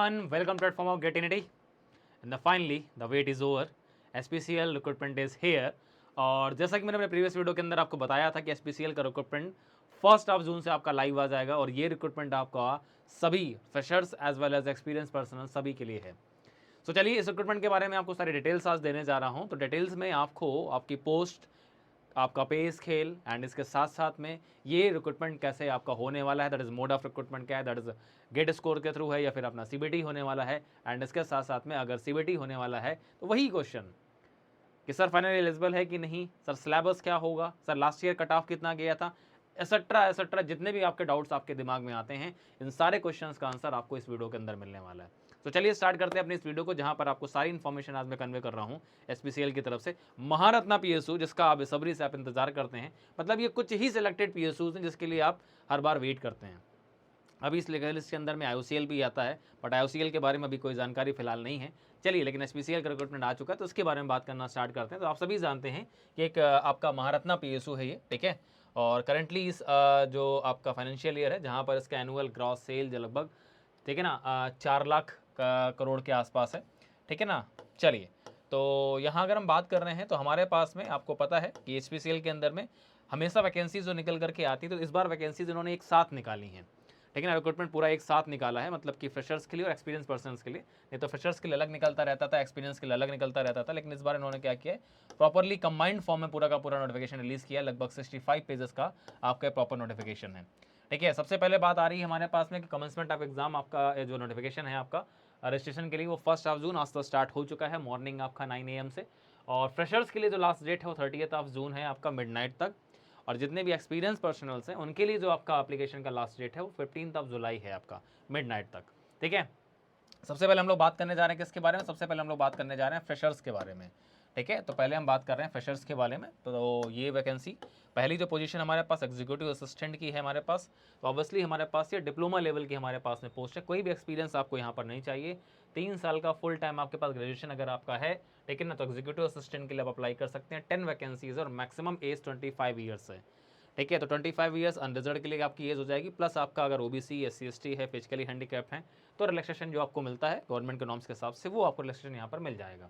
everyone, welcome to platform of Getinity. And finally, the wait is over. SPCL recruitment is here. और जैसा कि मैंने अपने previous video के अंदर आपको बताया था कि SPCL का रिक्रूटमेंट 1 जून से आपका लाइव आ जाएगा और ये रिक्रूटमेंट आपका सभी freshers as well as experience personnel सभी के लिए है. सो चलिए इस रिक्रूटमेंट के बारे में आपको सारी डिटेल्स आज देने जा रहा हूँ. तो डिटेल्स में आपको आपकी पोस्ट, आपका पे स्केल एंड इसके साथ साथ में ये रिक्रूटमेंट कैसे आपका होने वाला है, that is mode of recruitment क्या है, दैट इज़ गेट स्कोर के थ्रू है या फिर अपना CBT होने वाला है. एंड इसके साथ साथ में अगर CBT होने वाला है तो वही क्वेश्चन कि सर फाइनल एलिजिबल है कि नहीं, सर सिलेबस क्या होगा, sir last year cut off कितना गया था, एसेट्रा एसेट्रा, जितने भी आपके डाउट्स आपके दिमाग में आते हैं इन सारे क्वेश्चंस का आंसर आपको इस वीडियो के अंदर मिलने वाला है. तो चलिए स्टार्ट करते हैं अपनी इस वीडियो को, जहां पर आपको सारी इन्फॉर्मेशन आज मैं कन्वे कर रहा हूं SPCL की तरफ से. महारत्ना PSU जिसका आप बेसब्री से आप इंतजार करते हैं, मतलब ये कुछ ही सिलेक्टेड PSUs हैं जिसके लिए आप हर बार वेट करते हैं. अभी इस लीगल लिस्ट के अंदर में IOCL भी आता है, बट IOCL के बारे में अभी कोई जानकारी फिलहाल नहीं है. चलिए, लेकिन SPCL का रिक्रूटमेंट आ चुका है तो उसके बारे में बात करना स्टार्ट करते हैं. तो आप सभी जानते हैं कि एक आपका महारत्ना PSU है ये, ठीक है. और करेंटली इस जो आपका फाइनेंशियल ईयर है जहाँ पर इसका एनुअल ग्रॉस सेल जो लगभग, ठीक है ना, 4 लाख करोड़ के आसपास है, ठीक है ना. चलिए, तो यहाँ अगर हम बात कर रहे हैं तो हमारे पास में आपको पता है कि SPCL के अंदर में हमेशा वैकेंसीज जो निकल करके आती है, तो इस बार वैकेंसीज इन्होंने एक साथ निकाली हैं, ठीक है ना. रिक्रूटमेंट पूरा एक साथ निकाला है, मतलब कि फ्रेशर्स के लिए और एक्सपीरियंस पर्सन्स के लिए. नहीं तो फ्रेशर्स के लिए अलग निकलता रहता था, एक्सपीरियंस के लिए अलग निकलता रहता था, लेकिन इस बार इन्होंने क्या किया है, प्रॉपरली कंबाइंड फॉर्म में पूरा का पूरा नोटिफिकेशन रिलीज किया. लगभग 65 पेजेस का आपका प्रॉपर नोटिफिकेशन है, ठीक है. सबसे पहले बात आ रही है हमारे पास में कि कमेंसमेंट ऑफ एग्जाम आपका जो नोटिफिकेशन है आपका रजिस्ट्रेशन के लिए वो 1 जून आज तो स्टार्ट हो चुका है, मॉर्निंग आपका 9 AM से. और फ्रेशर्स के लिए जो लास्ट डेट है वो 30 जून है आपका मिडनाइट तक. और जितने भी एक्सपीरियंस पर्सनल्स हैं उनके लिए जो आपका एप्लीकेशन का लास्ट डेट है वो 15 जुलाई है आपका मिडनाइट तक, ठीक है. सबसे पहले हम लोग बात करने जा रहे हैं किसके बारे में, सबसे पहले हम लोग बात करने जा रहे हैं फ्रेशर्स के बारे में, ठीक है. तो पहले हम बात कर रहे हैं फ्रेशर्स के बारे में. तो ये वैकेंसी, पहली जो पोजीशन हमारे पास एग्जीक्यूटिव असिस्टेंट की है हमारे पास, तो ऑब्वियसली हमारे पास ये डिप्लोमा लेवल की हमारे पास में पोस्ट है. कोई भी एक्सपीरियंस आपको यहाँ पर नहीं चाहिए. 3 साल का फुल टाइम आपके पास ग्रेजुएशन अगर आपका है, ठीक है ना, तो एग्जीक्यूटिव असिस्टेंट के लिए आप अप्लाई कर सकते हैं. 10 वैकेंसीज और मैक्सिमम एज 25 ईयर्स है, ठीक है. तो 25 ईयर्स अनरिजर्व के लिए आपकी एज हो जाएगी, प्लस आपका अगर OBC SC ST है, फिजिकली हैंडीकैप है, तो रिलैक्सेशन जो आपको मिलता है गवर्नमेंट के नॉर्म्स के हिसाब से वो आपको रिलैक्सेशन यहाँ पर मिल जाएगा.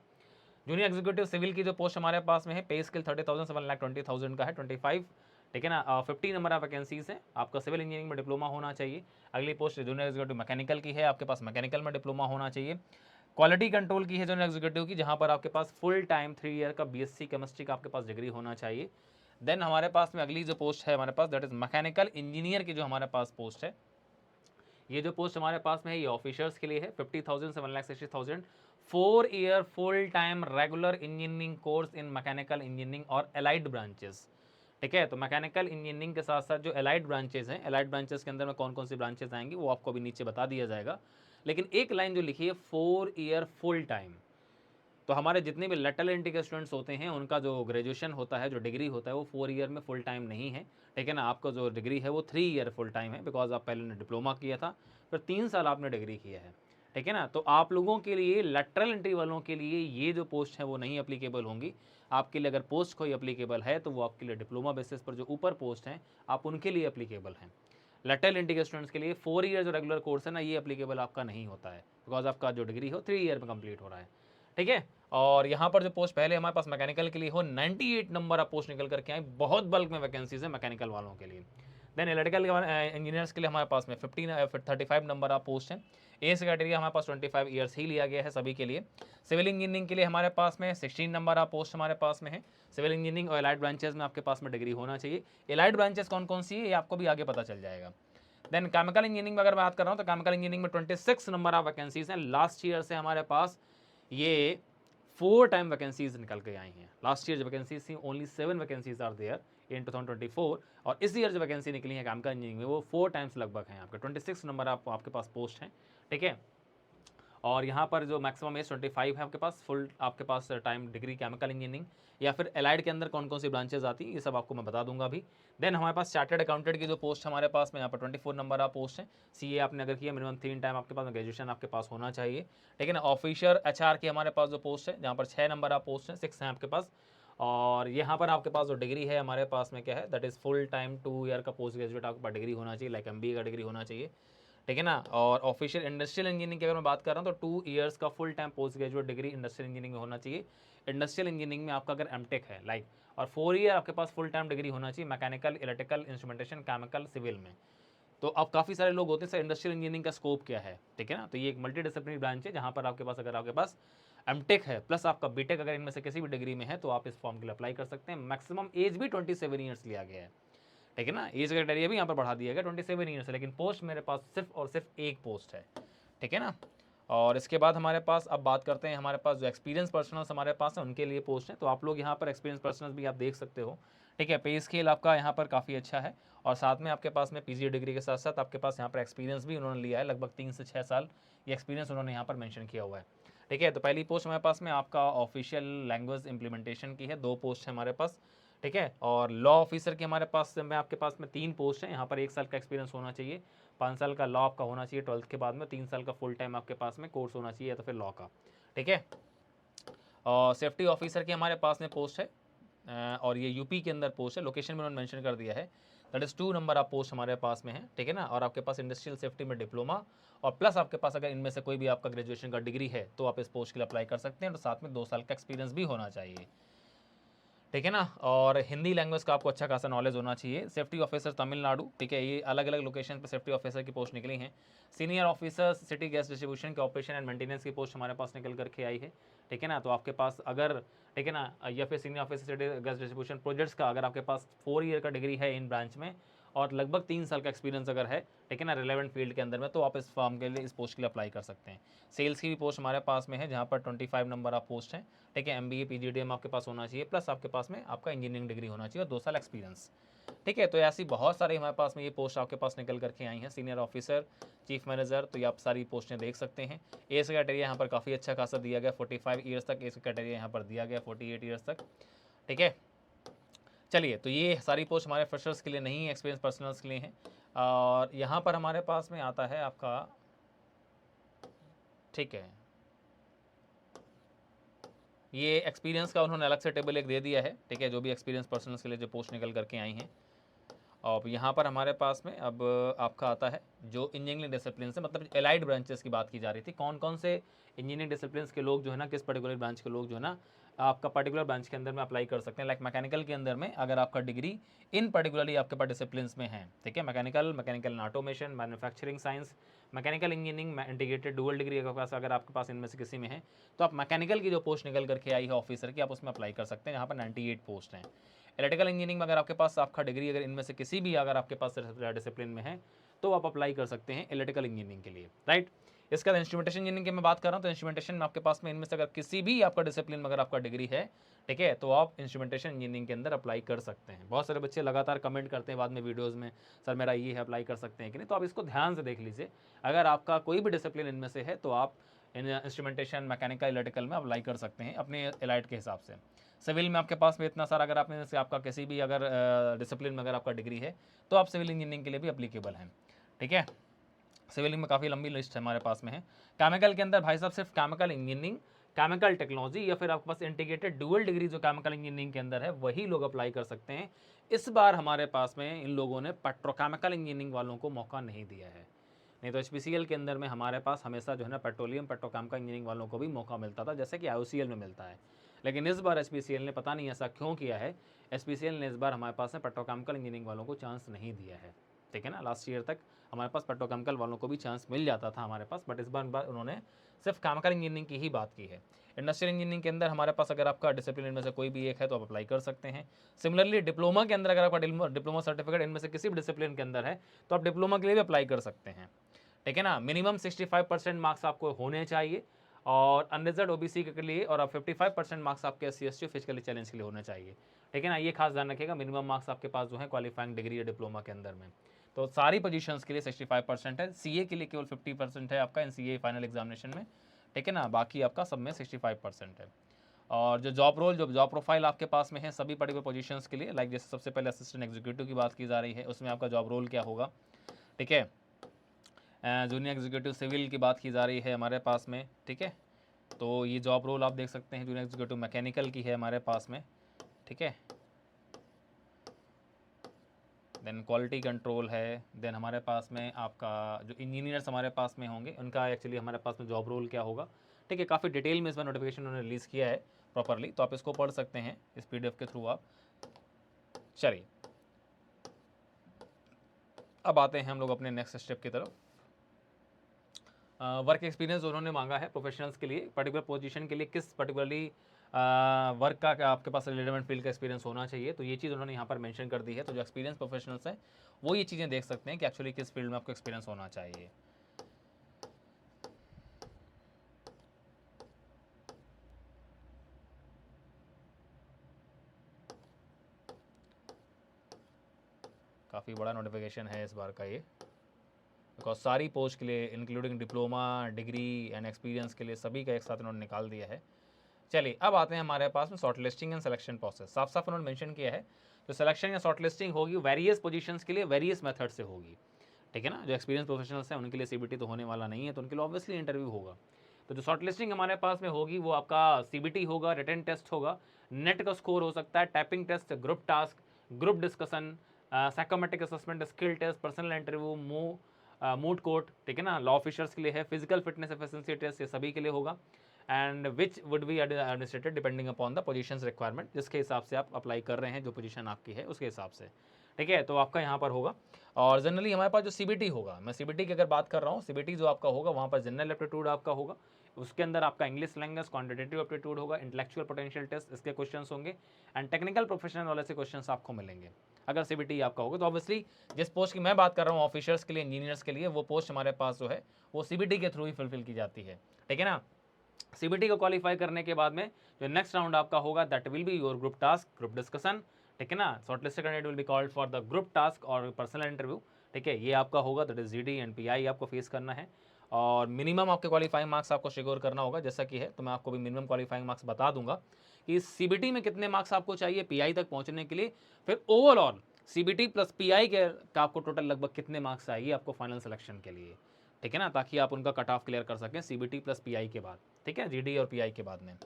जूनियर एग्जीक्यूटिव सिविल की जो पोस्ट हमारे पास में है, पे स्किल 30,000 से 1,20,000 का है, 25, ठीक है ना. 50 नंबर ऑफ वैकेंसीज हैं. आपका सिविल इंजीनियरिंग में डिप्लोमा होना चाहिए. अगली पोस्ट जूनियर एग्जीक्यूटिव मैकेनिकल की है, आपके पास मैकेनिकल में डिप्लोमा होना चाहिए. क्वालिटी कंट्रोल की है जूनियर एग्जीक्यूटिव की, जहाँ पर आपके पास फुल टाइम 3 ईयर का BSc केमिस्ट्री का आपके पास डिग्री होना चाहिए. देन हमारे पास में अगली जो पोस्ट है हमारे पास, दैट इज मैकेनिकल इंजीनियर की जो हमारे पास पोस्ट है, ये जो पोस्ट हमारे पास में है ये ऑफिसर्स के लिए है. 50,000 से 1,60,000, 4 year full time regular engineering course in mechanical engineering और एलाइड ब्रांचेस, ठीक है. तो मैकेनिकल इंजीनियरिंग के साथ साथ जो एलाइड ब्रांचेस हैं, एलाइड ब्रांचेस के अंदर में कौन कौन सी ब्रांचेस आएंगी वो आपको अभी नीचे बता दिया जाएगा. लेकिन एक लाइन जो लिखी है 4 ईयर फुल टाइम, तो हमारे जितने भी लेटरल एंट्री के स्टूडेंट्स होते हैं उनका जो ग्रेजुएशन होता है, जो डिग्री होता है, वो 4 ईयर में फुल टाइम नहीं है, ठीक है ना. आपका जो डिग्री है वो 3 ईयर फुल टाइम है, बिकॉज आप पहले ने डिप्लोमा किया था, फिर 3 साल आपने डिग्री किया है, ठीक है ना. तो आप लोगों के लिए, लेटरल एंट्री वालों के लिए ये जो पोस्ट है वो नहीं अप्लीकेबल होंगी. आपके लिए अगर पोस्ट कोई अप्लीकेबल है तो वो आपके लिए डिप्लोमा बेसिस पर जो ऊपर पोस्ट हैं आप उनके लिए अप्लीकेबल हैं. लेटरल एंट्री के स्टूडेंट्स के लिए 4 ईयर जो रेगुलर कोर्स है ना, ये अप्लीकेबल आपका नहीं होता है, बिकॉज आपका जो डिग्री हो 3 ईयर में कंप्लीट हो रहा है, ठीक है. और यहाँ पर जो पोस्ट पहले हमारे पास मैकेनिकल के लिए हो, 98 नंबर ऑफ पोस्ट निकल करके आई, बहुत बल्क में वैकेंसीज है मैकेनिकल वालों के लिए. देन इलेक्ट्रिकल इंजीनियर्स के लिए हमारे पास में 35 नंबर ऑफ पोस्ट हैं. एज क्राइटेरिया हमारे पास 25 ईयर्स ही लिया गया है सभी के लिए. सिविल इंजीनियरिंग के लिए हमारे पास में 16 नंबर ऑफ पोस्ट हमारे पास में है. सिविल इंजीनियरिंग और एलाइड ब्रांचेस में आपके पास में डिग्री होना चाहिए. एलाइड ब्रांचेस कौन कौन सी है ये आपको भी आगे पता चल जाएगा. देन केमिकल इंजीनियरिंग में अगर बात कर रहा हूँ तो केमिकल इंजीनियरिंग में 26 नंबर ऑफ वैकेंसीज हैं. लास्ट ईयर से हमारे पास ये 4 टाइम वैकेंसीज निकल के आई हैं. लास्ट ईयर जो वैकेंसीज थी only 7 vacancies are there in 2024, और इस ईयर जो वैकेंसी निकली है केमिकल इंजीनियरिंग में वो 4 टाइम्स लगभग हैं. आपके 26 नंबर आपके पास पोस्ट हैं, ठीक है. और यहाँ पर जो मैक्सिमम एज 25 है आपके पास, फुल आपके पास टाइम डिग्री केमिकल इंजीनियरिंग या फिर एलाइड के अंदर कौन कौन सी ब्रांचेज आती है ये सब आपको मैं बता दूंगा अभी. देन हमारे पास चार्टर्ड अकाउंटेंट की जो पोस्ट हमारे पास में यहाँ पर 24 नंबर आप पोस्ट है. CA आपने अगर किया मिनिमम 3 टाइम आपके पास ग्रेजुएशन आपके पास होना चाहिए, ठीक है ना. ऑफिसर HR की हमारे पास जो पोस्ट है जहाँ पर 6 नंबर आप पोस्ट हैं, 6 हैं आपके पास. और यहाँ पर आपके पास जो डिग्री है हमारे पास में क्या है, that is full time 2 year का पोस्ट ग्रेजुएट आपके पास डिग्री होना चाहिए, लाइक MBA का डिग्री होना चाहिए, ठीक है ना। और ऑफिशियल इंडस्ट्रियल इंजीनियरिंग की अगर मैं बात कर रहा हूँ तो 2 ईयर्स का full time post graduate degree industrial engineering में होना चाहिए। इंडस्ट्रियल इंजीनियरिंग में आपका अगर एमटेक है लाइक, और 4 ईयर आपके पास फुल टाइम डिग्री होना चाहिए mechanical, electrical, instrumentation, chemical, civil में। तो अब काफ़ी सारे लोग होते हैं सर इंडस्ट्रियल इंजीनियरिंग का स्कोप क्या है, ठीक है ना। तो ये एक मल्टी डिसिप्लिनरी ब्रांच है जहाँ पर आपके पास अगर आपके पास एमटेक है प्लस आपका बीटेक अगर इनमें से किसी भी डिग्री में है तो आप इस फॉर्म के लिए अप्लाई कर सकते हैं। मैक्सिमम एज भी 27 ईयर्स लिया गया है, ठीक है ना। एज क्राइटेरिया भी यहाँ पर बढ़ा दिया गया 27 ईयर्स है, लेकिन पोस्ट मेरे पास सिर्फ और सिर्फ एक पोस्ट है, ठीक है ना। और इसके बाद हमारे पास अब बात करते हैं हमारे पास जो एक्सपीरियंस पर्सनल्स हमारे पास है उनके लिए पोस्ट है। तो आप लोग यहाँ पर एक्सपीरियंस पर्सनल्स भी आप देख सकते हो, ठीक है। पे स्केल आपका यहाँ पर काफ़ी अच्छा है और साथ में आपके पास में पीजी डिग्री के साथ साथ आपके पास यहाँ पर एक्सपीरियंस भी उन्होंने लिया है, लगभग 3 से 6 साल ये एक्सपीरियंस उन्होंने यहाँ पर मेंशन किया हुआ है, ठीक है। तो पहली पोस्ट हमारे पास में आपका ऑफिशियल लैंग्वेज इंप्लीमेंटेशन की है, 2 पोस्ट है हमारे पास, ठीक है। और लॉ ऑफिसर की हमारे पास में आपके पास में 3 पोस्ट है। यहाँ पर 1 साल का एक्सपीरियंस होना चाहिए, 5 साल का लॉ आपका होना चाहिए 12th के बाद में, 3 साल का फुल टाइम आपके पास में कोर्स होना चाहिए या तो फिर लॉ का, ठीक है। और सेफ्टी ऑफिसर की हमारे पास में पोस्ट है और ये यूपी के अंदर पोस्ट है, लोकेशन में उन्होंने मेंशन कर दिया है, दैट इज़ 2 नंबर आप पोस्ट हमारे पास में है, ठीक है ना। और आपके पास इंडस्ट्रियल सेफ्टी में डिप्लोमा और प्लस आपके पास अगर इनमें से कोई भी आपका ग्रेजुएशन का डिग्री है तो आप इस पोस्ट के लिए अप्लाई कर सकते हैं और साथ में 2 साल का एक्सपीरियंस भी होना चाहिए, ठीक है ना। और हिंदी लैंग्वेज का आपको अच्छा खासा नॉलेज होना चाहिए। सेफ्टी ऑफिसर तमिलनाडु, ठीक है, ये अलग अलग लोकेशन पर सेफ्टी ऑफिसर की पोस्ट निकली हैं। Senior officer city gas distribution के ऑपरेशन एंड मेंटेनेंस की पोस्ट हमारे पास निकल करके आई है, ठीक है ना। तो आपके पास अगर, ठीक है ना, या फिर senior officer city gas distribution projects का अगर आपके पास 4 ईयर का डिग्री है इन ब्रांच में और लगभग 3 साल का एक्सपीरियंस अगर है, ठीक है ना, रिलेवेंट फील्ड के अंदर में, तो आप इस फॉर्म के लिए इस पोस्ट के लिए अप्लाई कर सकते हैं। सेल्स की भी पोस्ट हमारे पास में है जहाँ पर 25 नंबर आप पोस्ट हैं, ठीक है। MBA PGDM आपके पास होना चाहिए प्लस आपके पास में आपका इंजीनियरिंग डिग्री होना चाहिए और 2 साल एक्सपीरियंस, ठीक है। तो ऐसी बहुत सारी हमारे पास में ये पोस्ट आपके पास निकल करके आई हैं, सीनियर ऑफिसर, चीफ मैनेजर, तो ये आप सारी पोस्टें देख सकते हैं। एज क्राइटेरिया यहाँ पर काफ़ी अच्छा खासा दिया गया, 45 ईयर्स तक एज क्राइटेरिया यहाँ पर दिया गया, 48 ईयर्स तक, ठीक है। चलिए, तो ये सारी पोस्ट हमारे फ्रेशर्स के लिए नहीं, एक्सपीरियंस पर्सनल्स के लिए हैं। और यहाँ पर हमारे पास में आता है आपका, ठीक है, ये एक्सपीरियंस का उन्होंने अलग से टेबल एक दे दिया है, ठीक है, जो भी एक्सपीरियंस पर्सनल्स के लिए जो पोस्ट निकल करके आई हैं। और यहाँ पर हमारे पास में अब आपका आता है जो इंजीनियरिंग डिसिप्लिन से, मतलब एलाइड ब्रांचेस की बात की जा रही थी, कौन कौन से इंजीनियरिंग डिसिप्लिन के लोग जो है ना, किस पर्टिकुलर ब्रांच के लोग जो है ना आपका पर्टिकुलर ब्रांच के अंदर में अप्लाई कर सकते हैं। लाइक मैकेनिकल के अंदर में अगर आपका डिग्री इन पर्टिकुलरली आपके पास डिसिप्लिन में है, ठीक है, mechanical automation, manufacturing science, mechanical engineering, integrated dual degree अगर आपके पास इनमें से किसी में है तो आप मैकेनिकल की जो पोस्ट निकल करके आई है ऑफिसर की, आप उसमें अप्लाई कर सकते हैं, यहाँ पर 98 पोस्ट हैं। इलेक्ट्रिकल इंजीनियरिंग में अगर आपके पास आपका डिग्री अगर इनमें से किसी भी अगर आपके पास डिसिप्लिन में है तो आप अप्लाई कर सकते हैं इलेक्ट्रिकल इंजीनियरिंग के लिए, राइट। इसके बाद इंस्ट्रूमेंटेशन इंजीनियरिंग की मैं बात कर रहा हूँ, तो इंस्ट्रूमेंटेशन में आपके पास में इनमें से अगर किसी भी आपका डिसिप्लिन में अगर आपका डिग्री है, ठीक है, तो आप इंस्ट्रूमेंटेशन इंजीनियरिंग के अंदर अप्लाई कर सकते हैं। बहुत सारे बच्चे लगातार कमेंट करते हैं बाद में वीडियोज़ में, सर मेरा ये है, अप्लाई कर सकते हैं कि नहीं। तो आप इसको ध्यान से देख लीजिए, अगर आपका कोई भी डिसिप्लिन इनमें से है तो आप इंस्ट्रूमेंटेशन, मैकेनिकल, इलेक्ट्रिकल में अप्लाई कर सकते हैं अपने एलाइट के हिसाब से। सिविल में आपके पास में इतना सारा अगर आपने से आपका किसी भी अगर डिसिप्लिन में अगर आपका डिग्री है तो आप सिविल इंजीनियरिंग के लिए भी अप्लीकेबल हैं, ठीक है। सिविल में काफ़ी लंबी लिस्ट हमारे पास में है। केमिकल के अंदर भाई साहब सिर्फ केमिकल इंजीनियरिंग, केमिकल टेक्नोलॉजी या फिर आपके पास इंटीग्रेटेड डुअल डिग्री जो केमिकल इंजीनियरिंग के अंदर है वही लोग अप्लाई कर सकते हैं। इस बार हमारे पास में इन लोगों ने पेट्रोकेमिकल इंजीनियरिंग वालों को मौका नहीं दिया है, नहीं तो HPCL के अंदर में हमारे पास हमेशा जो है ना पेट्रोलियम पेट्रोकेमिकल इंजीनियरिंग वालों को भी मौका मिलता था, जैसे कि IOCL में मिलता है। लेकिन इस बार HPCL ने पता नहीं ऐसा क्यों किया है, HPCL ने इस बार हमारे पास में पेट्रोकेमिकल इंजीनियरिंग वालों को चांस नहीं दिया है, ठीक है ना। लास्ट ईयर तक हमारे पास पेट्रोकेमिकल वालों को भी चांस मिल जाता था हमारे पास, बट इस बार उन्होंने सिर्फ केमिकल इंजीनियरिंग की ही बात की है। इंडस्ट्रियल इंजीनियरिंग के अंदर हमारे पास अगर आपका डिसिप्लिन में से कोई भी एक है तो आप अप्लाई कर सकते हैं। सिमिलरली डिप्लोमा के अंदर अगर आपका डिप्लोमा सर्टिफिकेट इनमें से किसी भी डिसिप्लिन के अंदर है तो आप डिप्लोमा के लिए भी अप्लाई कर सकते हैं, ठीक है ना। मिनिमम 65% मार्क्स आपको होने चाहिए और अनरिजर्व OBC के लिए, और 55% मार्क्स आपके SC ST फिजिकली चैलेंज के लिए होने चाहिए, ठीक है ना। ये खास ध्यान रखिएगा, मिनिमम मार्क्स आपके पास जो है क्वालिफाइंग डिग्री या डिप्लोमा के अंदर में। तो सारी पोजीशंस के लिए 65% है, CA के लिए केवल 50% है आपका NCA फाइनल एग्जामिनेशन में, ठीक है ना। बाकी आपका सब में 65% है। और जो जॉब प्रोफाइल आपके पास में है सभी पर्टिकुलर पोजीशंस के लिए, लाइक जैसे सबसे पहले असिस्टेंट एग्जीक्यूटिव की बात की जा रही है, उसमें आपका जॉब रोल क्या होगा, ठीक है। जूनियर एग्जीक्यूटिव सिविल की बात की जा रही है हमारे पास में, ठीक है। तो ये जॉब रोल आप देख सकते हैं, जूनियर एग्जीक्यूटिव मैकेनिकल की है हमारे पास में, ठीक है। देन क्वालिटी कंट्रोल है, देन हमारे पास में आपका जो इंजीनियर्स हमारे पास में होंगे उनका एक्चुअली हमारे पास में जॉब रोल क्या होगा, ठीक है। काफ़ी डिटेल में इसमें नोटिफिकेशन उन्होंने रिलीज़ किया है प्रॉपरली, तो आप इसको पढ़ सकते हैं इस PDF के थ्रू आप। चलिए अब आते हैं हम लोग अपने नेक्स्ट स्टेप की तरफ। वर्क एक्सपीरियंस उन्होंने मांगा है प्रोफेशनल्स के लिए, पर्टिकुलर पोजीशन के लिए किस पर्टिकुलरली वर्क का आपके पास रिलेवेंट फील्ड का एक्सपीरियंस होना चाहिए, तो ये चीज़ उन्होंने यहाँ पर मेंशन कर दी है। तो जो एक्सपीरियंस प्रोफेशनल्स हैं वो ये चीज़ें देख सकते हैं कि एक्चुअली किस फील्ड में आपको एक्सपीरियंस होना चाहिए। काफ़ी बड़ा नोटिफिकेशन है इस बार का ये, बिकॉज सारी पोस्ट के लिए including diploma, degree and experience के लिए सभी का एक साथ उन्होंने निकाल दिया है। चलिए अब आते हैं हमारे पास में short listing and selection process. साफ साफ उन्होंने मेंशन किया है जो सिलेक्शन या शॉर्ट लिस्टिंग होगी वेरियस पोजीशंस के लिए वेरियस मेथड से होगी, ठीक है ना। जो एक्सपीरियंस प्रोफेशनल्स हैं उनके लिए CBT तो होने वाला नहीं है, तो उनके लिए ऑब्वियसली इंटरव्यू होगा। तो जो शॉर्ट लिस्टिंग हमारे पास में होगी वो आपका CBT होगा, रिटन टेस्ट होगा, नेट का स्कोर हो सकता है, typing test, group task, group discussion, psychometric assessment, skill test, personal interview, moot court, ठीक है ना। लॉ ऑफिसर्स के लिए है, फिजिकल फिटनेस एफिशिएंसी टेस्ट, ये सभी के लिए होगा। And which would be administrated depending upon the positions requirement, जिसके हिसाब से आप अप्लाई कर रहे हैं, जो पोजीशन आपकी है उसके हिसाब से, ठीक है। तो आपका यहाँ पर होगा। और जनरली हमारे पास जो CBT होगा, मैं CBT की अगर बात कर रहा हूँ, CBT जो आपका होगा वहाँ पर जनरल एप्टीट्यूड आपका होगा, उसके अंदर आपका इंग्लिश लैंग्वेज, क्वांटिटेटिव एप्टीट्यूड होगा, इंटेलेक्चुअल पोटेंशियल टेस्ट इसके क्वेश्चंस होंगे, एंड टेक्निकल प्रोफेशनल वाले से क्वेश्चंस आपको मिलेंगे अगर CBT आपका होगा। तो ऑब्वियसली जिस पोस्ट की मैं बात कर रहा हूँ ऑफिसर्स के लिए, इंजीनियर्स के लिए, वो पोस्ट हमारे पास जो है वो CBT के थ्रू ही फुलफिल की जाती है, ठीक है ना। CBT को क्वालिफाई करने के बाद में जो नेक्स्ट राउंड आपका होगा that will be your group task, group discussion, ठीक है ना। Shortlisted candidate will be called for the group task और पर्सनल इंटरव्यू, ठीक है। ये आपका होगा, that is GD and PI आपको फेस करना है। और मिनिमम आपके क्वालिफाइंग मार्क्स आपको सिक्योर करना होगा, जैसा कि है तो मैं आपको भी मिनिमम क्वालिफाइंग मार्क्स बता दूंगा कि CBT में कितने मार्क्स आपको चाहिए PI तक पहुंचने के लिए, फिर ओवरऑल CBT प्लस PI के का आपको टोटल लगभग कितने मार्क्स चाहिए आपको फाइनल सिलेक्शन के लिए, ठीक है ना, ताकि आप उनका कट ऑफ क्लियर कर सकें CBT प्लस PI के बाद, ठीक है, GD और PI के बाद में।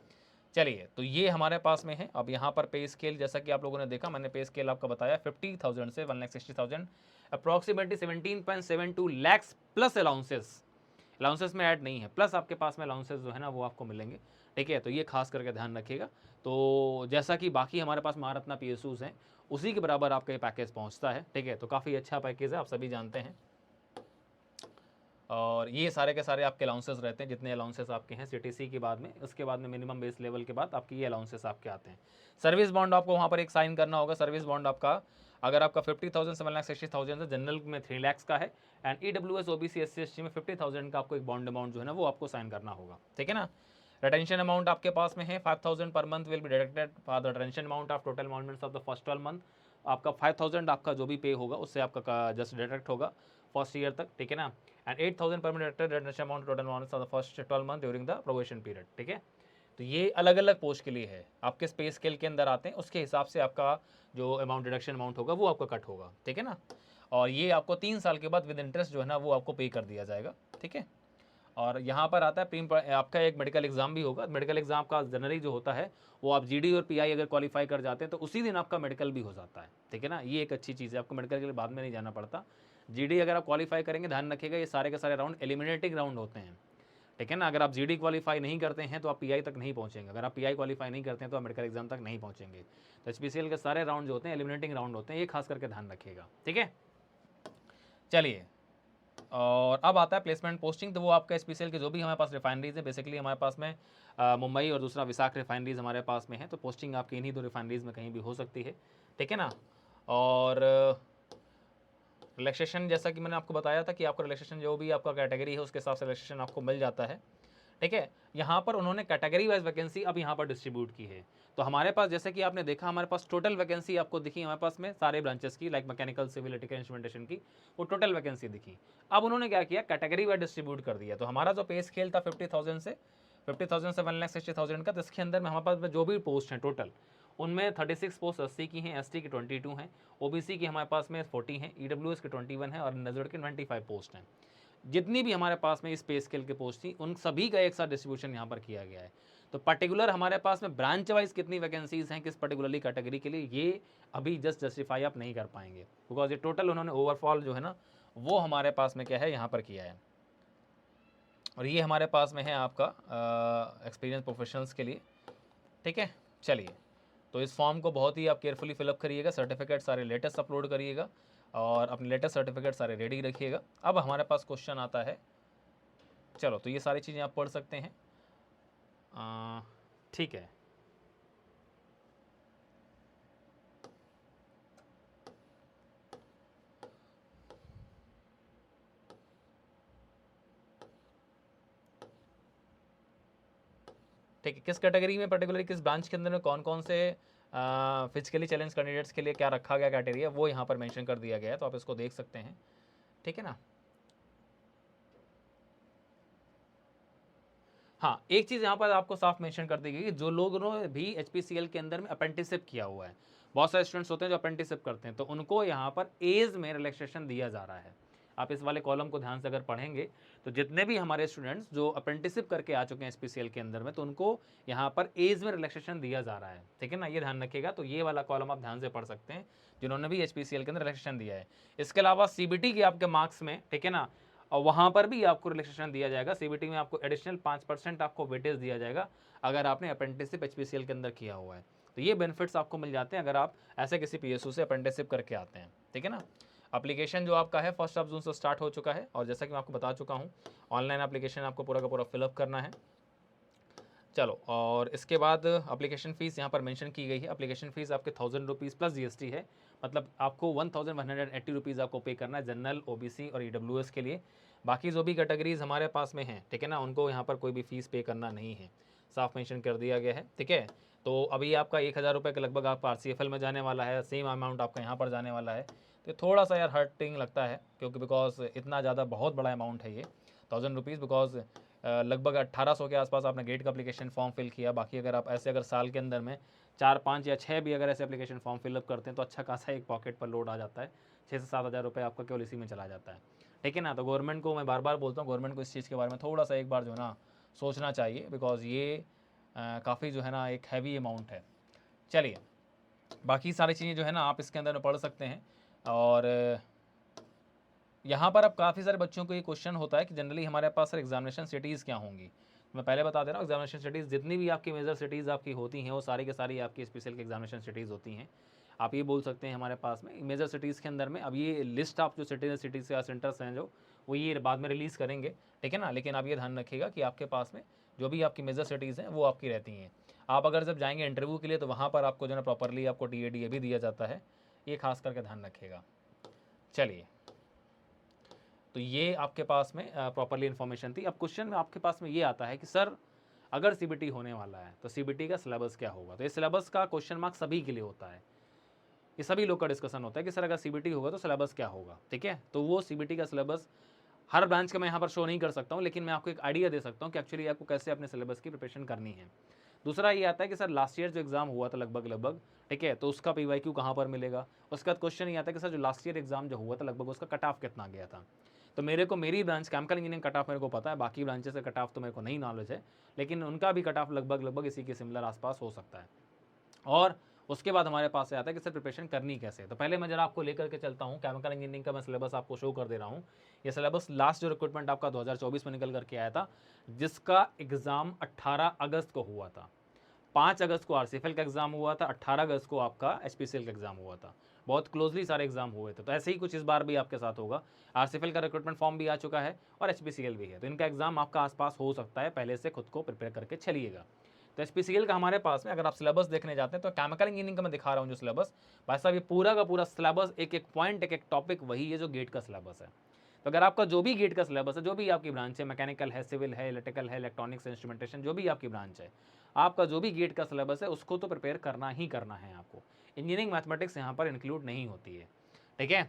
चलिए तो ये हमारे पास में है। अब यहाँ पर पे स्केल जैसा कि आप लोगों ने देखा, मैंने पे स्केल आपका बताया 50,000 से 1,60,000, अप्रॉक्सीमेटली 17.72 लैक्स प्लस अलाउंसेस में ऐड नहीं है, प्लस आपके पास में अलाउंसेस जो है ना वो आपको मिलेंगे, ठीक है। तो ये खास करके ध्यान रखिएगा। तो जैसा कि बाकी हमारे पास महारत्ना PSUs हैं उसी के बराबर आपका ये पैकेज पहुँचता है, ठीक है। तो काफ़ी अच्छा पैकेज है, आप सभी जानते हैं। और ये सारे के सारे आपके अलाउंसेस रहते हैं, जितने अलाउंसेस आपके हैं CTC के बाद में, उसके बाद में मिनिमम बेस लेवल के बाद आपकी ये अलाउंसेस आपके आते हैं। सर्विस बॉन्ड आपको वहाँ पर एक साइन करना होगा। सर्विस बॉन्ड आपका अगर आपका 50,000 से 1,60,000 है, जनरल में 3 लाख का है, and EWS OBC SC ST में 50,000 का आपको एक बॉन्ड अमाउंट जो है ना वो आपको साइन करना होगा, ठीक है ना। रिटेंशन अमाउंट आपके पास में है 5,000 per month will be deducted for the retention amount of total emoluments of the first 12 month. आपका 5,000 आपका जो भी पे होगा उससे आपका जस्ट डिडक्ट होगा फर्स्ट ईयर तक, ठीक है ना। And 8,000 permanent retention amount total amount of the first 12 month during the probation period, ठीक है। तो ये अलग अलग पोस्ट के लिए है, आपके पे स्केल के अंदर आते हैं, उसके हिसाब से आपका जो अमाउंट डिडक्शन अमाउंट होगा वो आपका कट होगा, ठीक है ना। और ये आपको 3 साल के बाद विद इंटरेस्ट जो है ना वो आपको पे कर दिया जाएगा, ठीक है। और यहाँ पर आता है आपका एक मेडिकल एग्जाम भी होगा। मेडिकल एग्जाम का जनरली जो होता है वो आप GD और PI अगर क्वालिफाई कर जाते हैं तो उसी दिन आपका मेडिकल भी हो जाता है, ठीक है ना। ये एक अच्छी चीज़ है, आपको मेडिकल के लिए बाद में नहीं जाना पड़ता। GD अगर आप क्वालिफाई करेंगे, ध्यान रखिएगा ये सारे के सारे राउंड एलिमिनेटिंग राउंड होते हैं, ठीक है ना। अगर आप GD क्वालिफाई नहीं करते हैं तो आप PI तक नहीं पहुँचेंगे, अगर आप PI क्वालिफाई नहीं करते हैं तो आप मेडिकल एग्जाम तक नहीं पहुँचेंगे। तो HPCL के सारे राउंड जो होते हैं एलिमिनेटिंग राउंड होते हैं, ये खास करके ध्यान रखिएगा, ठीक है। चलिए और अब आता है प्लेसमेंट पोस्टिंग। तो वो आपका SPCL के जो भी हमारे पास रिफाइनरीज है, बेसिकली हमारे पास में मुंबई और दूसरा विशाख रिफाइनरीज हमारे पास में है, तो पोस्टिंग आपकी इन्हीं दो रिफाइनरीज में कहीं भी हो सकती है, ठीक है ना। और रिलैक्सेशन जैसा कि मैंने आपको बताया था कि आपका रिलैक्सेशन जो भी आपका कैटेगरी है उसके हिसाब से रिलैक्सेशन आपको मिल जाता है, ठीक है। यहाँ पर उन्होंने कैटेगरी वाइज वैकेंसी अब यहाँ पर डिस्ट्रीब्यूट की है। तो हमारे पास जैसे कि आपने देखा हमारे पास टोटल वैकेंसी आपको दिखी हमारे पास में सारे ब्रांचेस की, like mechanical, civil, electrical, instrumentation की, वो टोटल वैकेंसी दिखी। अब उन्होंने क्या किया, कैटेगरी वाइज डिस्ट्रीब्यूट कर दिया। तो हमारा जो पे स्केल था 50,000 से 1,60,000 का, तो इसके अंदर में हमारे पास जो भी पोस्ट हैं टोटल उनमें 36 पोस्ट SC की हैं, ST की 22 हैं, OBC की हमारे पास में 40 हैं, EWS की 21 है और नजर के 25 पोस्ट हैं। जितनी भी हमारे पास में इस पे स्केल के पोस्ट थी उन सभी का एक साथ डिस्ट्रीब्यूशन यहाँ पर किया गया है। तो पर्टिकुलर हमारे पास में ब्रांच वाइज कितनी वैकेंसीज हैं किस पर्टिकुलरली कैटेगरी के लिए, ये अभी जस्टिफाई आप नहीं कर पाएंगे, बिकॉज ये टोटल उन्होंने ओवरफॉल जो है ना वो हमारे पास में क्या है यहाँ पर किया है। और ये हमारे पास में है आपका एक्सपीरियंस प्रोफेशनल्स के लिए, ठीक है। चलिए, तो इस फॉर्म को बहुत ही आप केयरफुली फिलअप करिएगा, सर्टिफिकेट सारे लेटेस्ट अपलोड करिएगा और अपने लेटेस्ट सर्टिफिकेट सारे रेडी रखिएगा। अब हमारे पास क्वेश्चन आता है, चलो तो ये सारी चीज़ें आप पढ़ सकते हैं, ठीक है। ठीक है, किस कैटेगरी में पर्टिकुलरली किस ब्रांच के अंदर में कौन कौन से फिजिकली चैलेंज कैंडिडेट्स के लिए क्या रखा गया क्राइटेरिया वो यहाँ पर मेंशन कर दिया गया है, तो आप इसको देख सकते हैं, ठीक है ना। हाँ, एक चीज़ यहाँ पर आपको साफ मेंशन कर दी गई कि जो लोगों ने भी HPCL के अंदर में अप्रेंटिसशिप किया हुआ है, बहुत सारे स्टूडेंट्स होते हैं जो अप्रेंटिसशिप करते हैं, तो उनको यहाँ पर एज में रिलैक्सेशन दिया जा रहा है। आप इस वाले कॉलम को ध्यान से अगर पढ़ेंगे तो जितने भी हमारे स्टूडेंट्स जो अप्रेंटिसशिप करके आ चुके हैं HPCL के अंदर में, तो उनको यहाँ पर एज में रिलैक्सेशन दिया जा रहा है, ठीक है ना, ये ध्यान रखिएगा। तो ये वाला कॉलम आप ध्यान से पढ़ सकते हैं जिन्होंने भी HPCL के अंदर रिलैक्सेशन दिया है। इसके अलावा CBT के आपके मार्क्स में, ठीक है ना, और वहाँ पर भी आपको रिलैक्सेशन दिया जाएगा। CBT में आपको एडिशनल 5% आपको वेटेज दिया जाएगा अगर आपने अप्रेंटिसशिप HPCL के अंदर किया हुआ है। तो ये बेनिफिट्स आपको मिल जाते हैं अगर आप ऐसे किसी PSU से अप्रेंटिसशिप करके आते हैं, ठीक है ना। एप्लीकेशन जो आपका है 1 जून से स्टार्ट हो चुका है और जैसा कि मैं आपको बता चुका हूँ ऑनलाइन एप्लीकेशन आपको पूरा का पूरा फिलअप करना है। चलो, और इसके बाद एप्लीकेशन फ़ीस यहाँ पर मेंशन की गई है। एप्लीकेशन फ़ीस आपके 1000 रुपीज़ प्लस GST है, मतलब आपको 1180 रुपीज़ आपको पे करना है जनरल, OBC और EWS के लिए। बाकी जो भी कैटेगरीज हमारे पास में हैं, ठीक है ना, उनको यहाँ पर कोई भी फ़ीस पे करना नहीं है, साफ मेंशन कर दिया गया है, ठीक है। तो अभी आपका 1000 रुपये के लगभग आपका RCFL में जाने वाला है, सेम अमाउंट आपका यहाँ पर जाने वाला है। तो थोड़ा सा यार हर्टिंग लगता है क्योंकि बिकॉज इतना ज़्यादा बहुत बड़ा अमाउंट है ये 1000 रुपीज़, बिकॉज लगभग 1800 के आसपास आपने गेट का एप्लीकेशन फॉर्म फिल किया। बाकी अगर आप ऐसे अगर साल के अंदर में 4, 5 या 6 भी अगर ऐसे एप्लीकेशन फॉर्म फिलअप करते हैं तो अच्छा खासा एक पॉकेट पर लोड आ जाता है, 6 से 7 हज़ार रुपये आपका केवल इसी में चला जाता है, ठीक है ना। तो गवर्नमेंट को मैं बार बार बोलता हूँ, गवर्नमेंट को इस चीज़ के बारे में थोड़ा सा एक बार जो है ना सोचना चाहिए, बिकॉज ये काफ़ी जो है ना एक हैवी अमाउंट है। चलिए, बाकी सारी चीज़ें जो है ना आप इसके अंदर में पढ़ सकते हैं। और यहाँ पर अब काफ़ी सारे बच्चों को ये क्वेश्चन होता है कि जनरली हमारे पास सर एग्जामिनेशन सिटीज़ क्या होंगी। मैं पहले बता दे रहा हूँ, एग्जामिनेशन सिटीज़ जितनी भी आपकी मेजर सिटीज़ आपकी होती हैं वो सारी की सारी आपकी स्पेशल की एग्जामिनेशन सिटीज़ होती हैं। आप ये बोल सकते हैं हमारे पास में मेजर सिटीज़ के अंदर में अब ये लिस्ट आप जो सिटीज़ या सेंटर्स हैं जो वो ये बाद में रिलीज़ करेंगे, ठीक है ना। लेकिन आप ये ध्यान रखिएगा कि आपके पास में जो भी आपकी मेजर सिटीज़ हैं वो आपकी रहती हैं। आप अगर जब जाएंगे इंटरव्यू के लिए तो वहाँ पर आपको जो है प्रॉपरली आपको DADA भी दिया जाता है, ये खास करके ध्यान रखिएगा। चलिए, तो ये आपके पास में प्रॉपरली इन्फॉर्मेशन थी। अब क्वेश्चन में आपके पास में ये आता है कि सर अगर CBT होने वाला है तो CBT का सिलेबस क्या होगा। तो इस सिलेबस का क्वेश्चन मार्क सभी के लिए होता है, ये सभी लोग का डिस्कशन होता है कि सर अगर CBT होगा तो सिलेबस क्या होगा, ठीक है। तो वो CBT का सिलेबस हर ब्रांच का मैं यहाँ पर शो नहीं कर सकता हूँ, लेकिन मैं आपको एक आइडिया दे सकता हूँ कि एक्चुअली आपको कैसे अपने सिलेबस की प्रिपरेशन करनी है। दूसरा ये आता है कि सर लास्ट ईयर जो एग्ज़ाम हुआ था लगभग, ठीक है, तो उसका PYQ कहाँ पर मिलेगा। उसका क्वेश्चन ये आता है कि सर जो लास्ट ईयर एग्ज़ाम जो हुआ था लगभग उसका कट ऑफ कितना गया था। तो मेरे को मेरी branch chemical engineering cut off मेरे को पता है, बाकी ब्रांचेस का कट ऑफ तो मेरे को नहीं नॉलेज है, लेकिन उनका भी कट ऑफ लगभग इसी के सिमिलर आसपास हो सकता है। और उसके बाद हमारे पास से आता है कि सर प्रिपरेशन करनी कैसे है। तो पहले मैं जरा आपको लेकर के चलता हूँ, केमिकल इंजीनियरिंग का मैं सिलेबस आपको शो कर दे रहा हूँ। ये सिलेबस लास्ट जो रिक्रूटमेंट आपका 2024 में निकल करके आया था, जिसका एग्ज़ाम 18 अगस्त को हुआ था। 5 अगस्त को RCFL का एग्ज़ाम हुआ था, 18 अगस्त को आपका HPCL का एग्ज़ाम हुआ था। बहुत क्लोजली सारे एग्जाम हुए थे। तो ऐसे ही कुछ इस बार भी आपके साथ होगा। RCFL का रिक्रूटमेंट फॉर्म भी आ चुका है और HPCL भी है, तो इनका एग्जाम आपका आसपास हो सकता है, पहले से खुद को प्रिपेयर करके चलिएगा। तो HPCL का हमारे पास में अगर आप सिलेबस देखने जाते हैं तो केमिकल इंजीनियरिंग का मैं दिखा रहा हूँ जो सिलेबस, भाई साहब ये पूरा का पूरा सिलेबस एक एक पॉइंट एक एक टॉपिक वही है जो गेट का सिलेबस है। तो अगर आपका जो भी गेट का सिलेबस है, जो भी आपकी ब्रांच है, मैकेनिकल है, सिविल है, इलेक्ट्रिकल है, इलेक्ट्रॉनिक्स, इंस्ट्रूमेंटेशन, जो भी आपकी ब्रांच है, आपका जो भी गेट का सिलेबस है उसको तो प्रिपेयर करना ही करना है आपको। इंजीनियरिंग मैथमेटिक्स यहाँ पर इंक्लूड नहीं होती है, ठीक है।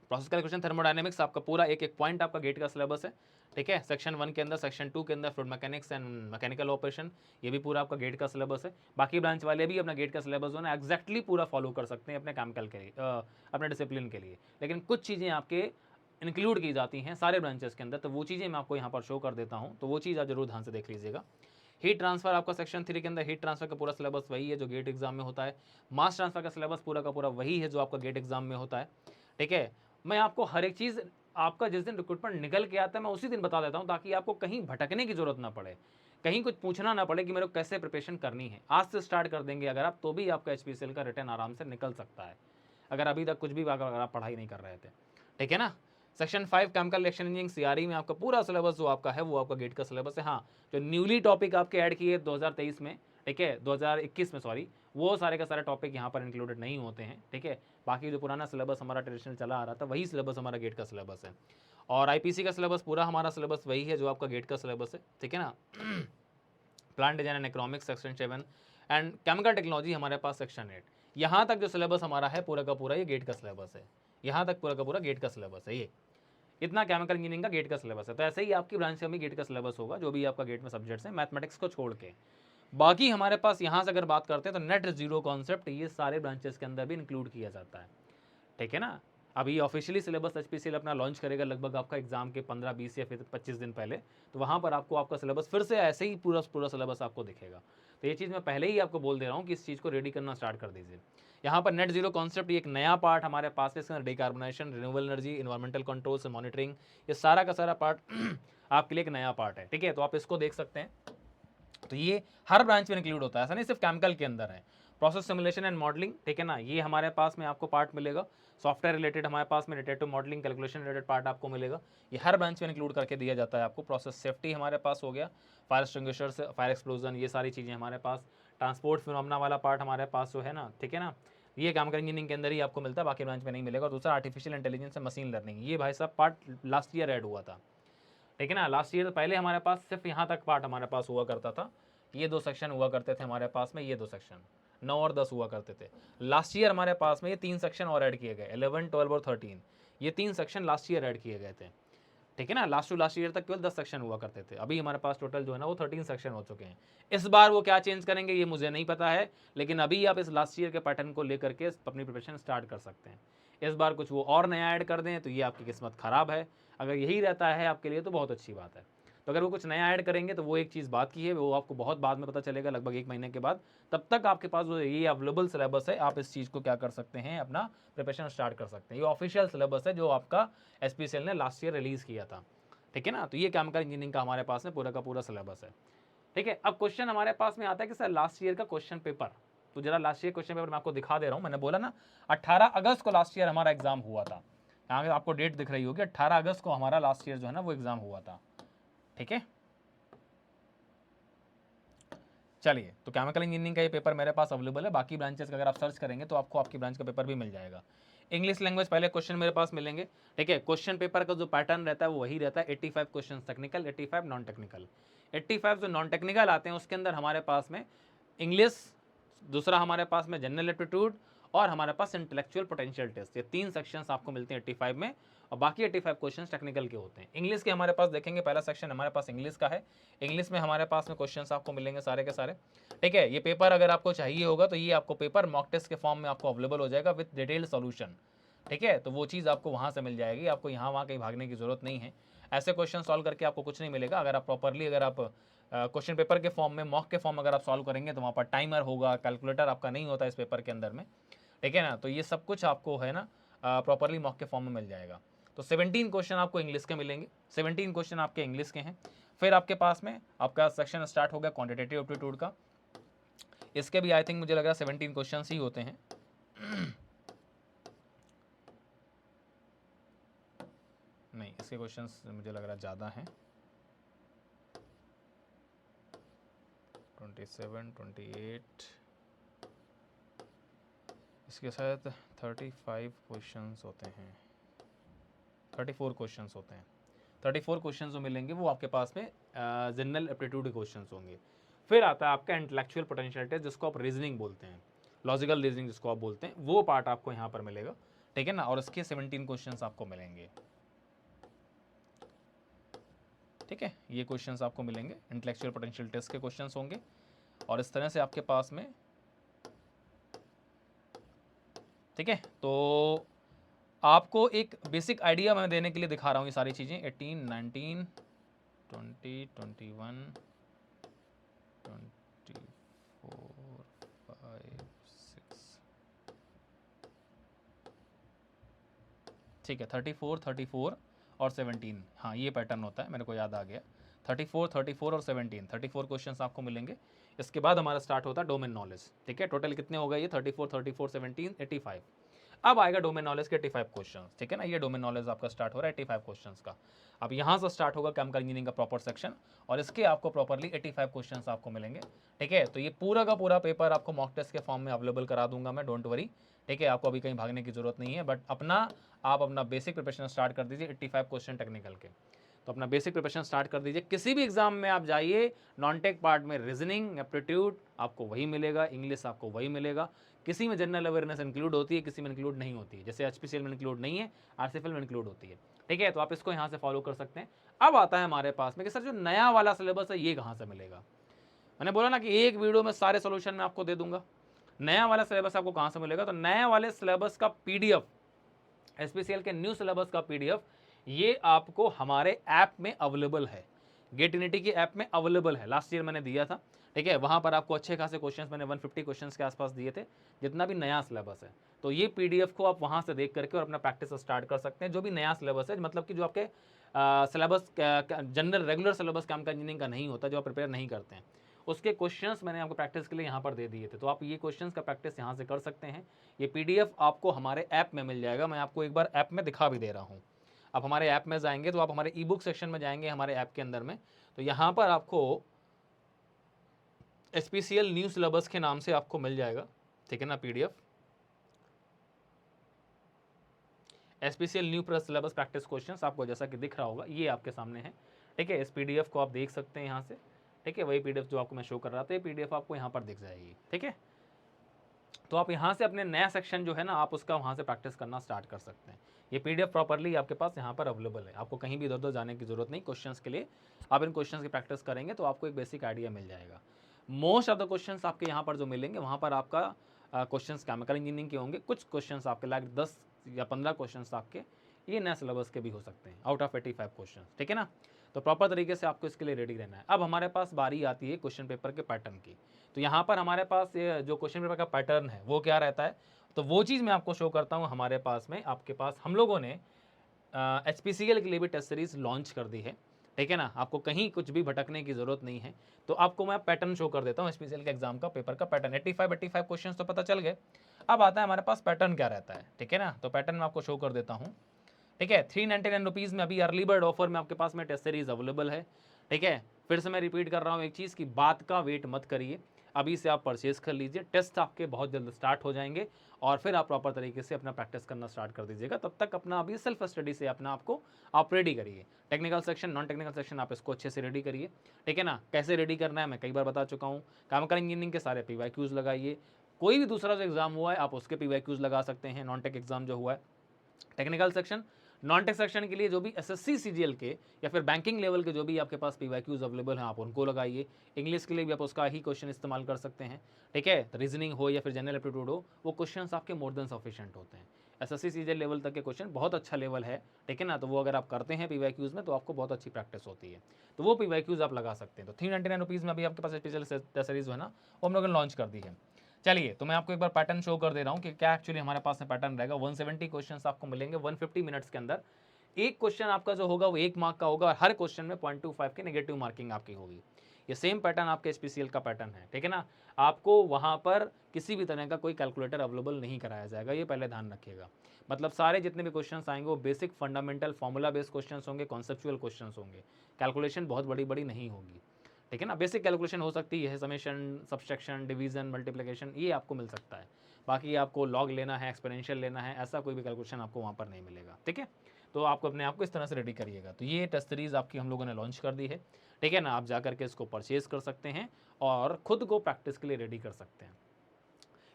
प्रोसेस कैलकुलेशन, थर्मोडायनेमिक्स, आपका पूरा एक एक पॉइंट आपका गेट का सिलेबस है, ठीक है। सेक्शन 1 के अंदर, सेक्शन 2 के अंदर fluid mechanics and mechanical operation, ये भी पूरा आपका गेट का सिलेबस है। बाकी ब्रांच वाले भी अपना गेट का सिलेबस जो है एक्जैक्टली पूरा फॉलो कर सकते हैं अपने केमिकल के लिए, अपने डिसिप्लिन के लिए। लेकिन कुछ चीज़ें आपके इंक्लूड की जाती हैं सारे ब्रांचेस के अंदर, तो वो चीज़ें मैं आपको यहाँ पर शो कर देता हूँ, तो वो चीज़ आप जरूर ध्यान से देख लीजिएगा। हीट ट्रांसफर आपका सेक्शन 3 के अंदर हीट ट्रांसफर का पूरा सिलेबस वही है जो गेट एग्जाम में होता है। मास ट्रांसफर का सिलेबस पूरा का पूरा वही है जो आपका गेट एग्जाम में होता है। ठीक है, मैं आपको हर एक चीज़ आपका जिस दिन रिक्रूटमेंट निकल के आता है मैं उसी दिन बता देता हूँ, ताकि आपको कहीं भटकने की जरूरत ना पड़े, कहीं कुछ पूछना ना पड़े कि मेरे को कैसे प्रिपरेशन करनी है। आज से स्टार्ट कर देंगे अगर आप, तो भी आपका HPCL का रिटर्न आराम से निकल सकता है, अगर अभी तक कुछ भी अगर आप पढ़ाई नहीं कर रहे थे। ठीक है ना। Section 5 chemical reaction engineering CRE में आपका पूरा सिलेबस जो आपका है वो आपका गेट का सिलेबस है। हाँ, जो न्यूली टॉपिक आपके ऐड किए 2023 में, ठीक है 2021 में सॉरी, वो सारे का सारे टॉपिक यहाँ पर इंक्लूडेड नहीं होते हैं। ठीक है, बाकी जो पुराना सिलेबस हमारा ट्रेडिशनल चला आ रहा था वही सिलेबस हमारा गेट का सिलेबस है। और IPC का सिलेबस पूरा हमारा सिलेबस वही है जो आपका गेट का सिलेबस है। ठीक है ना। Plant design and economics section 7 and chemical technology हमारे पास सेक्शन 8। यहाँ तक जो सिलेबस हमारा है पूरा का पूरा ये गेट का सिलेबस है। यहाँ तक पूरा का पूरा गेट का सिलेबस है। ये इतना केमिकल इंजीनियरिंग का गेट का सिलेबस है। तो ऐसे ही आपकी ब्रांच से भी गेट का सिलेबस होगा, जो भी आपका गेट में सब्जेक्ट्स हैं मैथमेटिक्स को छोड़ के। बाकी हमारे पास यहाँ से अगर बात करते हैं तो नेट जीरो कॉन्सेप्ट ये सारे ब्रांचेस के अंदर भी इंक्लूड किया जाता है। ठीक है ना। अभी ऑफिशियली सिलेबस HPCL अपना लॉन्च करेगा लगभग आपका एग्जाम के 15-20 या फिर 25 दिन पहले, तो वहाँ पर आपको आपका सिलेबस फिर से ऐसे ही पूरा पूरा सिलेबस आपको दिखेगा। तो ये चीज़ मैं पहले ही आपको बोल दे रहा हूँ कि इस चीज़ को रेडी करना स्टार्ट कर दीजिए। यहाँ पर नेट जीरो कॉन्सेप्ट ये एक नया पार्ट हमारे पास है, इसके अंदर decarbonisation, renewable energy, environmental control से मॉनिटरिंग, ये सारा का सारा पार्ट आपके लिए एक नया पार्ट है। ठीक है, तो आप इसको देख सकते हैं। तो ये हर ब्रांच में इंक्लूड होता है, ऐसा नहीं सिर्फ केमिकल के अंदर है। प्रोसेस सिमुलेशन एंड मॉडलिंग, ठीक है ना, ये हमारे पास में आपको पार्ट मिलेगा। सॉफ्टवेयर रिलेटेड हमारे पास में related modelling, calculation related part आपको मिलेगा। ये हर ब्रांच में इंक्लूड करके दिया जाता है आपको। प्रोसेस सेफ्टी हमारे पास हो गया, फायर एक्सटिंग्विशर से फायर एक्सप्लोजन, ये सारी चीज़ें हमारे पास। ट्रांसपोर्ट फिनोमेना वाला पार्ट हमारे पास जो है ना, ठीक है ना, ये केमिकल इंजीनियरिंग के अंदर ही आपको मिलता है, बाकी ब्रांच में नहीं मिलेगा। दूसरा आर्टिफिशियल इंटेलिजेंस, मशीन लर्निंग, ये भाई साहब पार्ट लास्ट ईयर ऐड हुआ था। ठीक है ना, लास्ट ईयर पहले हमारे पास सिर्फ यहाँ तक पार्ट हमारे पास हुआ करता था, ये 2 सेक्शन हुआ करते थे हमारे पास में, ये 2 सेक्शन 9 और 10 हुआ करते थे। लास्ट ईयर हमारे पास में ये 3 सेक्शन और ऐड किए गए, 11, 12 और 13, ये 3 सेक्शन लास्ट ईयर ऐड किए गए थे। ठीक है ना, लास्ट टू लास्ट ईयर तक केवल 10 सेक्शन हुआ करते थे, अभी हमारे पास टोटल जो है ना वो 13 सेक्शन हो चुके हैं। इस बार वो क्या चेंज करेंगे ये मुझे नहीं पता है, लेकिन अभी आप इस लास्ट ईयर के पैटर्न को लेकर के अपनी प्रिपरेशन स्टार्ट कर सकते हैं। इस बार कुछ वो और नया ऐड कर दें तो ये आपकी किस्मत ख़राब है, अगर यही रहता है आपके लिए तो बहुत अच्छी बात है। तो अगर वो कुछ नया ऐड करेंगे तो वो एक चीज़ बात की है, वो आपको बहुत बाद में पता चलेगा, लगभग 1 महीने के बाद। तब तक आपके पास जो ये अवेलेबल सिलेबस है, आप इस चीज़ को क्या कर सकते हैं, अपना प्रिपरेशन स्टार्ट कर सकते हैं। ये ऑफिशियल सिलेबस है जो आपका HPCL ने लास्ट ईयर रिलीज़ किया था। ठीक है ना, तो ये केमिकल इंजीनियरिंग का हमारे पास में पूरा का पूरा सिलेबस है। ठीक है, अब क्वेश्चन हमारे पास में आता है कि सर लास्ट ईयर का क्वेश्चन पेपर, तो जरा लास्ट ईयर क्वेश्चन पेपर मैं आपको दिखा दे रहा हूँ। मैंने बोला ना 18 अगस्त को लास्ट ईयर हमारा एग्जाम हुआ था, यहाँ पे आपको डेट दिख रही होगी, 18 अगस्त को हमारा लास्ट ईयर जो है ना वो एग्जाम हुआ था। ठीक है, चलिए, तो केमिकल इंजीनियरिंग का ये पेपर मेरे पास अवेलेबल है। बाकी ब्रांचेस का अगर आप सर्च करेंगे तो आपको आपकी ब्रांच का पेपर भी मिल जाएगा। इंग्लिश लैंग्वेज पहले क्वेश्चन मेरे पास मिलेंगे। ठीक है, क्वेश्चन पेपर का जो पैटर्न रहता है वो वही रहता है, 85 क्वेश्चन टेक्निकल, 85 नॉन टेक्निकल। 85 जो नॉन टेक्निकल आते हैं उसके अंदर हमारे पास में इंग्लिश, दूसरा हमारे पास में जनरल एप्टीट्यूड, और हमारे पास इंटेलेक्चुअल पोटेंशियल टेस्ट, ये 3 सेक्शंस आपको मिलते हैं 85 में, और बाकी 85 क्वेश्चंस टेक्निकल के होते हैं। इंग्लिश के हमारे पास देखेंगे, पहला सेक्शन हमारे पास इंग्लिश का है। इंग्लिश में हमारे पास में क्वेश्चंस आपको मिलेंगे सारे के सारे। ठीक है, ये पेपर अगर आपको चाहिए होगा तो ये आपको पेपर मॉक टेस्ट के फॉर्म में आपको अवेलेबल हो जाएगा विद डिटेल्ड सॉल्यूशन। ठीक है, तो वो चीज़ आपको वहाँ से मिल जाएगी, आपको यहाँ वहाँ कहीं भागने की जरूरत नहीं है। ऐसे क्वेश्चन सॉल्व करके आपको कुछ नहीं मिलेगा। अगर आप प्रॉपरली अगर आप क्वेश्चन पेपर के फॉर्म में, मॉक के फॉर्म अगर आप सॉल्व करेंगे तो वहाँ पर टाइमर होगा, कैलकुलेटर आपका नहीं होता इस पेपर के अंदर में। ठीक है ना, तो ये सब कुछ आपको है ना प्रॉपरली मॉक के फॉर्म में मिल जाएगा। तो 17 क्वेश्चन आपको इंग्लिश के मिलेंगे, 17 क्वेश्चन आपके इंग्लिश के हैं। फिर आपके पास में आपका सेक्शन स्टार्ट हो गया क्वान्टिटेटिव एप्टीट्यूड का, इसके भी आई थिंक मुझे लग रहा है 17 क्वेश्चन ही होते हैं। नहीं, इसके क्वेश्चंस मुझे लग रहा है ज़्यादा हैं, 27, 28, इसके साथ 35 क्वेश्चंस होते हैं, 34 क्वेश्चंस होते हैं। 34 क्वेश्चंस जो मिलेंगे वो आपके पास में जनरल एप्टीट्यूड क्वेश्चंस होंगे। फिर आता है आपका इंटेलेक्चुअल पोटेंशियल टेस्ट, जिसको आप रीजनिंग बोलते हैं, लॉजिकल रीजनिंग जिसको आप बोलते हैं, वो पार्ट आपको यहाँ पर मिलेगा। ठीक है ना, और इसके 17 क्वेश्चंस आपको मिलेंगे। ठीक है, ये क्वेश्चंस आपको मिलेंगे, इंटेलेक्चुअल पोटेंशियल टेस्ट के क्वेश्चंस होंगे। और इस तरह से आपके पास में, ठीक है, तो आपको एक बेसिक आइडिया मैं देने के लिए दिखा रहा हूँ ये सारी चीज़ें। 18, 19, 20, 21, 24, 5, 6, ठीक है 34, 34 और 17, हाँ ये पैटर्न होता है, मेरे को याद आ गया। 34, 34 और 17, 34 क्वेश्चंस आपको मिलेंगे। इसके बाद हमारा स्टार्ट होता है डोमेन नॉलेज। ठीक है, टोटल कितने हो गए ये? 34, 34, 17, 85। अब आएगा डोमेन नॉलेज के 85 क्वेश्चंस। ठीक है ना, ये डोमेन नॉलेज आपका स्टार्ट हो रहा है 85 क्वेश्चंस का। अब यहाँ से स्टार्ट होगा केमिकल इंजीनियरिंग का प्रॉपर सेक्शन, और इसके आपको प्रॉपरली 85 क्वेश्चंस आपको मिलेंगे। ठीक है, तो ये पूरा का पूरा पेपर आपको मॉक टेस्ट के फॉर्म में अवेलेबल करा दूंगा मैं, डोंट वरी। ठीक है, आपको अभी कहीं भागने की जरूरत नहीं है, बट आप अपना बेसिक प्रिपरेशन स्टार्ट कर दीजिए 85 क्वेश्चन टेक्निकल के। तो अपना बेसिक प्रिपरेशन स्टार्ट कर दीजिए। किसी भी एग्जाम में आप जाइए, नॉन टेक पार्ट में रीजनिंग, एप्टीट्यूड आपको वही मिलेगा, इंग्लिश आपको वही मिलेगा। किसी में जनरल अवेयरनेस इंक्लूड होती है, किसी में इंक्लूड नहीं होती है। जैसे एचपीसीएल में इंक्लूड नहीं है, आरसीएफएल में इंक्लूड होती है। ठीक है, तो आप इसको यहाँ से फॉलो कर सकते हैं। अब आता है हमारे पास में कि सर जो नया वाला सिलेबस है ये कहाँ से मिलेगा। मैंने बोला ना कि एक वीडियो में सारे सोल्यूशन मैं आपको दे दूंगा। नया वाला सिलेबस आपको कहाँ से मिलेगा? तो नया वाले सिलेबस का पीडीएफ, एसपीसीएल के न्यू सिलेबस का पीडीएफ, ये आपको हमारे ऐप में अवेलेबल है। गेटिनिटी की ऐप में अवेलेबल है, लास्ट ईयर मैंने दिया था। ठीक है, वहाँ पर आपको अच्छे खासे क्वेश्चंस मैंने 150 क्वेश्चंस के आसपास दिए थे, जितना भी नया सिलेबस है। तो ये पीडीएफ को आप वहाँ से देख करके और अपना प्रैक्टिस स्टार्ट कर सकते हैं। जो भी नया सिलेबस है, मतलब कि जो आपके syllabus general regular syllabus chemical engineering का नहीं होता, जो आप प्रिपेयर नहीं करते हैं, उसके क्वेश्चंस मैंने आपको प्रैक्टिस के लिए यहाँ पर दे दिए थे। तो आप ये क्वेश्चंस का प्रैक्टिस यहाँ से कर सकते हैं। ये पीडीएफ आपको हमारे ऐप में मिल जाएगा। मैं आपको एक बार ऐप में दिखा भी दे रहा हूँ। आप हमारे ऐप में जाएंगे तो आप हमारे ई बुक सेक्शन में जाएंगे, हमारे ऐप के अंदर में, तो यहाँ पर आपको एसपीसीएल न्यू सिलेबस के नाम से आपको मिल जाएगा। ठीक है ना, PDF SPCL new plus syllabus practice questions आपको जैसा कि दिख रहा होगा, ये आपके सामने है। ठीक है, इस पीडीएफ को आप देख सकते हैं यहाँ से। ठीक है, वही पीडीएफ जो आपको मैं शो कर रहा था, ये पीडीएफ आपको यहाँ पर दिख जाएगी। ठीक है, तो आप यहाँ से अपने नया सेक्शन जो है ना, आप उसका वहाँ से प्रैक्टिस करना स्टार्ट कर सकते हैं। ये पीडीएफ प्रॉपरली आपके पास यहाँ पर अवेलेबल है, आपको कहीं भी इधर उधर जाने की जरूरत नहीं। क्वेश्चंस के लिए आप इन क्वेश्चंस की प्रैक्टिस करेंगे तो आपको एक बेसिक आइडिया मिल जाएगा। मोस्ट ऑफ द क्वेश्चंस आपके यहाँ पर जो मिलेंगे, वहाँ पर आपका क्वेश्चंस केमिकल इंजीनियरिंग के होंगे। कुछ क्वेश्चंस आपके लाइक 10 या 15 क्वेश्चंस आपके ये नए सिलेबस के भी हो सकते हैं, आउट ऑफ 85 क्वेश्चन। ठीक है ना, तो प्रॉपर तरीके से आपको इसके लिए रेडी रहना है। अब हमारे पास बारी आती है क्वेश्चन पेपर के पैटर्न की। तो यहाँ पर हमारे पास ये जो क्वेश्चन पेपर का पैटर्न है वो क्या रहता है, तो वो चीज़ मैं आपको शो करता हूँ। हमारे पास में, आपके पास, हम लोगों ने एचपीसीएल के लिए भी टेस्ट सीरीज लॉन्च कर दी है। ठीक है ना, आपको कहीं कुछ भी भटकने की जरूरत नहीं है। तो आपको मैं पैटर्न शो कर देता हूँ एचपीसीएल के एग्जाम का पेपर का पैटर्न। 85 क्वेश्चन तो पता चल गए। अब आता है हमारे पास पैटर्न क्या रहता है। ठीक है ना, तो पैटर्न मैं आपको शो कर देता हूँ। ठीक है, 399 रुपीज़ में अभी अर्ली बर्ड ऑफर में आपके पास में टेस्ट सीरीज अवेलेबल है। ठीक है, फिर से मैं रिपीट कर रहा हूँ एक चीज़ की, बात का वेट मत करिए, अभी से आप परचेज कर लीजिए। टेस्ट आपके बहुत जल्द स्टार्ट हो जाएंगे और फिर आप प्रॉपर तरीके से अपना प्रैक्टिस करना स्टार्ट कर दीजिएगा। तब तक अपना अभी सेल्फ स्टडी से अपना आपको आप रेडी करिए। Technical section, non technical section, आप इसको अच्छे से रेडी करिए। ठीक है ना, कैसे रेडी करना है मैं कई बार बता चुका हूँ। केमिकल इंजीनियरिंग के सारे पीवाईक्यूज लगाइए। कोई भी दूसरा जो एग्जाम हुआ है आप उसके पीवाईक्यूज लगा सकते हैं, नॉन टेक एग्जाम जो हुआ है। Technical section, non tech section के लिए जो भी एसएससी सीजीएल के या फिर बैंकिंग लेवल के जो भी आपके पास पीवाईक्यूज अवेलेबल हैं, आप उनको लगाइए। इंग्लिश के लिए भी आप उसका ही क्वेश्चन इस्तेमाल कर सकते हैं। ठीक है, रीजनिंग हो या फिर जनरल एप्टीट्यूड हो, वो क्वेश्चंस आपके मोर देन सफिशिएंट होते हैं। एसएससी सीजीएल लेवल तक के क्वेश्चन बहुत अच्छा लेवल है। ठीक है ना, तो वो अगर आप करते हैं पीवाईक्यूज में तो आपको बहुत अच्छी प्रैक्टिस होती है। तो वो पीवाईक्यूज आप लगा सकते हैं। तो 399 रुपीज़ में अभी आपके पास स्पेशल सीरीज जो है ना, वो हम लोगों ने लॉन्च कर दी है। चलिए, तो मैं आपको एक बार पैटर्न शो कर दे रहा हूँ कि क्या एक्चुअली हमारे पास में पैटर्न रहेगा। 170 क्वेश्चंस आपको मिलेंगे 150 मिनट्स के अंदर। एक क्वेश्चन आपका जो होगा वो 1 मार्क का होगा और हर क्वेश्चन में 0.25 की नेगेटिव मार्किंग आपकी होगी। ये सेम पैटर्न आपके एचपीसीएल का पैटर्न है। ठीक है ना, आपको वहाँ पर किसी भी तरह का कोई कैलकुलेटर अवेलेबल नहीं कराया जाएगा, ये पहले ध्यान रखिएगा। मतलब सारे जितने भी क्वेश्चंस आएंगे वो basic fundamental formula based questions होंगे, कॉन्सेप्चुअल क्वेश्चंस होंगे। कैलकुलेशन बहुत बड़ी बड़ी नहीं होगी। ठीक है ना, बेसिक कैलकुलेशन हो सकती है, समेशन, सब्सट्रैक्शन, डिवीजन, मल्टीप्लिकेशन, ये आपको मिल सकता है। बाकी आपको लॉग लेना है, एक्सपोनेंशियल लेना है, ऐसा कोई भी कैलकुलेशन आपको वहाँ पर नहीं मिलेगा। ठीक है, तो आपको अपने आप को इस तरह से रेडी करिएगा। तो ये टेस्ट सीरीज आपकी हम लोगों ने लॉन्च कर दी है। ठीक है ना, आप जा करके इसको परचेज कर सकते हैं और खुद को प्रैक्टिस के लिए रेडी कर सकते हैं।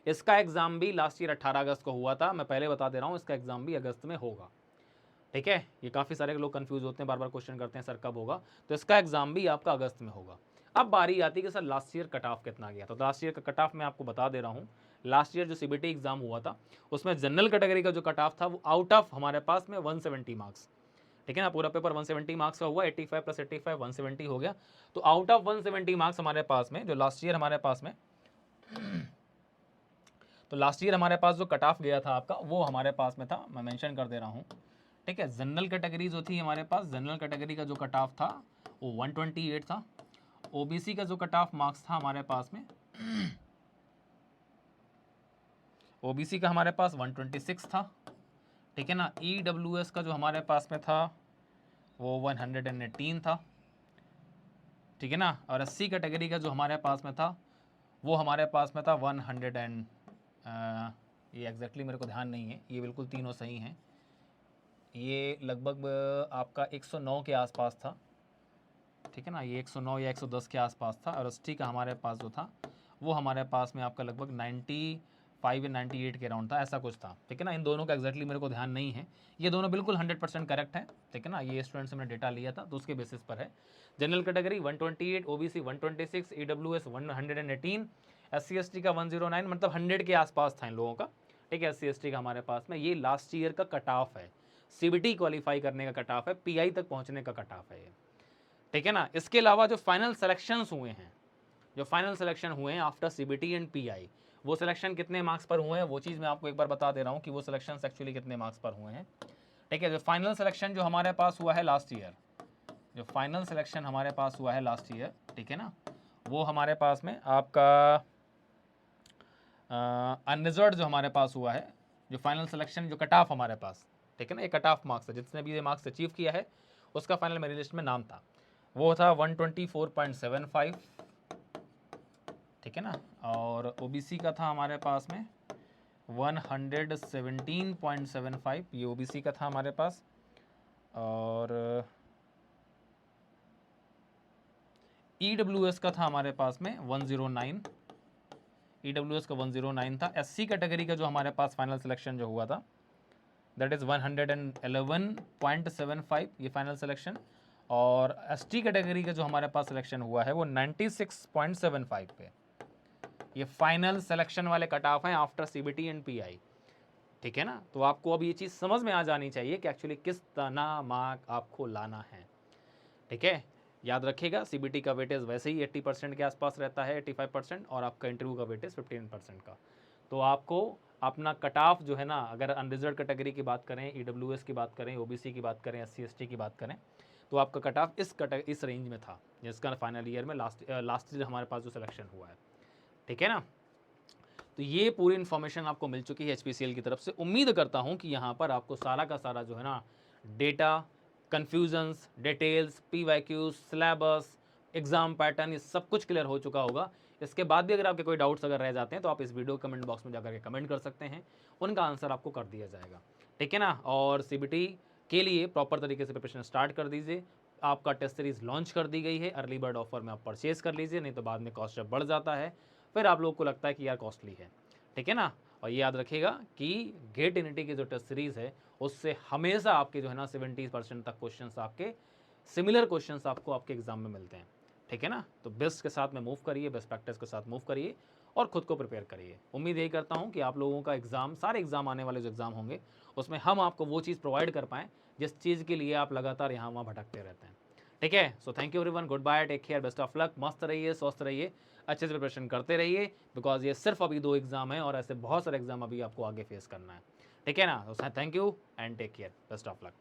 इसका एग्जाम भी लास्ट ईयर 18 अगस्त को हुआ था। मैं पहले बता दे रहा हूँ, इसका एग्जाम भी अगस्त में होगा। ठीक है, ये काफ़ी सारे लोग कंफ्यूज होते हैं, बार बार क्वेश्चन करते हैं सर कब होगा, तो इसका एग्जाम भी आपका अगस्त में होगा। अब बारी आती है कि sir last year cut off कितना गया। तो लास्ट ईयर का कट ऑफ मैं आपको बता दे रहा हूँ। लास्ट ईयर जो सीबीटी एग्जाम हुआ था उसमें जनरल कैटेगरी का जो कट ऑफ था वो आउट ऑफ हमारे पास में 170 मार्क्स, ठीक है ना, पूरा पेपर 170 मार्क्स का हुआ, 85 प्लस 85 170 हो गया। तो आउट ऑफ 170 मार्क्स हमारे पास में जो लास्ट ईयर हमारे पास में तो लास्ट ईयर हमारे पास जो कट ऑफ गया था आपका वो हमारे पास में था, मैं मेंशन कर दे रहा हूँ, ठीक है। जनरल कैटेगरी जो थी हमारे पास, जनरल कैटेगरी का जो कट ऑफ था वो 128 था। ओबीसी का जो कट ऑफ मार्क्स था हमारे पास में ओबीसी का हमारे पास 126 था, ठीक है ना। ईडब्ल्यूएस का जो हमारे पास में था वो 118 था, ठीक है ना। और एससी कैटेगरी का जो हमारे पास में था वो हमारे पास में था 100 एंड ये एग्जैक्टली मेरे को ध्यान नहीं है, ये बिल्कुल तीनों सही हैं, ये लगभग आपका 109 के आसपास था, ठीक है ना। ये 109 या 110 के आसपास था। और एसटी का हमारे पास जो था वो हमारे पास में आपका लगभग 95 या 98 के राउंड था, ऐसा कुछ था, ठीक है ना। इन दोनों का एग्जैक्टली मेरे को ध्यान नहीं है, ये दोनों बिल्कुल 100% करेक्ट है, ठीक है ना। ये स्टूडेंट से मैंने डेटा लिया था तो उसके बेसिस पर है। General category 128, OBC 126, EWS 118, SC ST का 109, मतलब 100 के आसपास था इन लोगों का, ठीक है। एससी एसटी का हमारे पास में ये लास्ट ईयर का कट ऑफ है, सीबीटी क्वालिफाई करने का कट ऑफ है, पीआई तक पहुंचने का कट ऑफ है ये, ठीक है ना। इसके अलावा जो फाइनल सिलेक्शंस हुए हैं, जो फाइनल सिलेक्शन हुए हैं आफ्टर सीबीटी एंड पीआई, वो सिलेक्शन कितने मार्क्स पर हुए हैं वो चीज़ मैं आपको एक बार बता दे रहा हूँ कि वो सिलेक्शन एक्चुअली कितने मार्क्स पर हुए हैं, ठीक है। जो फाइनल सिलेक्शन जो हमारे पास हुआ है लास्ट ईयर, जो फाइनल सिलेक्शन हमारे पास हुआ है लास्ट ईयर, ठीक है ना, वो हमारे पास में आपका अनरिजर्व्ड जो हमारे पास हुआ है, जो फाइनल सिलेक्शन जो कट ऑफ हमारे पास, ठीक है ना, ये कट ऑफ मार्क्स है, जिसने भी ये मार्क्स अचीव किया है उसका फाइनल मेरिट लिस्ट में नाम था, वो था 124.75, ठीक है ना। और ओबीसी का था हमारे पास में 117.75, ये ओबीसी का था हमारे पास। और ईडब्ल्यूएस का था हमारे पास में 109, ईडब्ल्यूएस का 109 था। एससी कैटेगरी का जो हमारे पास फाइनल सिलेक्शन जो हुआ था दैट इज़ 111.75, ये फाइनल सिलेक्शन। और एसटी कैटेगरी का जो हमारे पास सिलेक्शन हुआ है वो 96.75 पे, ये फाइनल सिलेक्शन वाले कट ऑफ हैं आफ्टर सीबीटी एंड पीआई, ठीक है ना। तो आपको अब ये चीज़ समझ में आ जानी चाहिए कि एक्चुअली किस तरह मार्क आपको लाना है, ठीक है। याद रखिएगा सीबीटी का वेटेज वैसे ही 80% के आसपास रहता है, 85%, और आपका इंटरव्यू का वेटेज 15% का। तो आपको अपना कट ऑफ जो है ना, अगर अनरिजर्व कैटेगरी की बात करें, ईडब्ल्यूएस की बात करें, ओबीसी की बात करें, एससी एसटी की बात करें, तो आपका कट ऑफ इस रेंज में था जिसका फाइनल ईयर में लास्ट ईयर हमारे पास जो सिलेक्शन हुआ है, ठीक है ना। तो ये पूरी इन्फॉर्मेशन आपको मिल चुकी है एचपीसीएल की तरफ से। उम्मीद करता हूँ कि यहाँ पर आपको सारा का सारा जो है ना data, confusions, details, PYQs, syllabus, exam pattern, ये सब कुछ क्लियर हो चुका होगा। इसके बाद भी अगर आपके कोई डाउट्स अगर रह जाते हैं तो आप इस वीडियो कमेंट बॉक्स में जाकर के कमेंट कर सकते हैं, उनका आंसर आपको कर दिया जाएगा, ठीक है ना। और सीबीटी के लिए प्रॉपर तरीके से प्रिपरेशन स्टार्ट कर दीजिए। आपका टेस्ट सीरीज लॉन्च कर दी गई है, अर्ली बर्ड ऑफर में आप परचेज कर लीजिए, नहीं तो बाद में कॉस्ट जब बढ़ जाता है फिर आप लोगों को लगता है कि यार कॉस्टली है, ठीक है ना। और ये याद रखिएगा कि गेट इनिटी की जो टेस्ट सीरीज़ है उससे हमेशा आपके जो है ना 70% तक क्वेश्चंस आपके सिमिलर क्वेश्चंस आपको आपके एग्जाम में मिलते हैं, ठीक है ना। तो बेस्ट के साथ में मूव करिए, बेस्ट प्रैक्टिस के साथ मूव करिए और खुद को प्रिपेयर करिए। उम्मीद यही करता हूँ कि आप लोगों का एग्जाम, सारे एग्जाम आने वाले जो एग्जाम होंगे उसमें हम आपको वो चीज़ प्रोवाइड कर पाएँ जिस चीज़ के लिए आप लगातार यहाँ वहाँ भटकते रहते हैं, ठीक है। So thank you everyone, good bye, take care, best of luck, मस्त रहिए, स्वस्थ रहिए, अच्छे से प्रिपरेशन करते रहिए, बिकॉज ये सिर्फ अभी 2 एग्जाम है और ऐसे बहुत सारे एग्जाम अभी आपको आगे फेस करना है, ठीक है ना। तो thank you and take care, best of luck.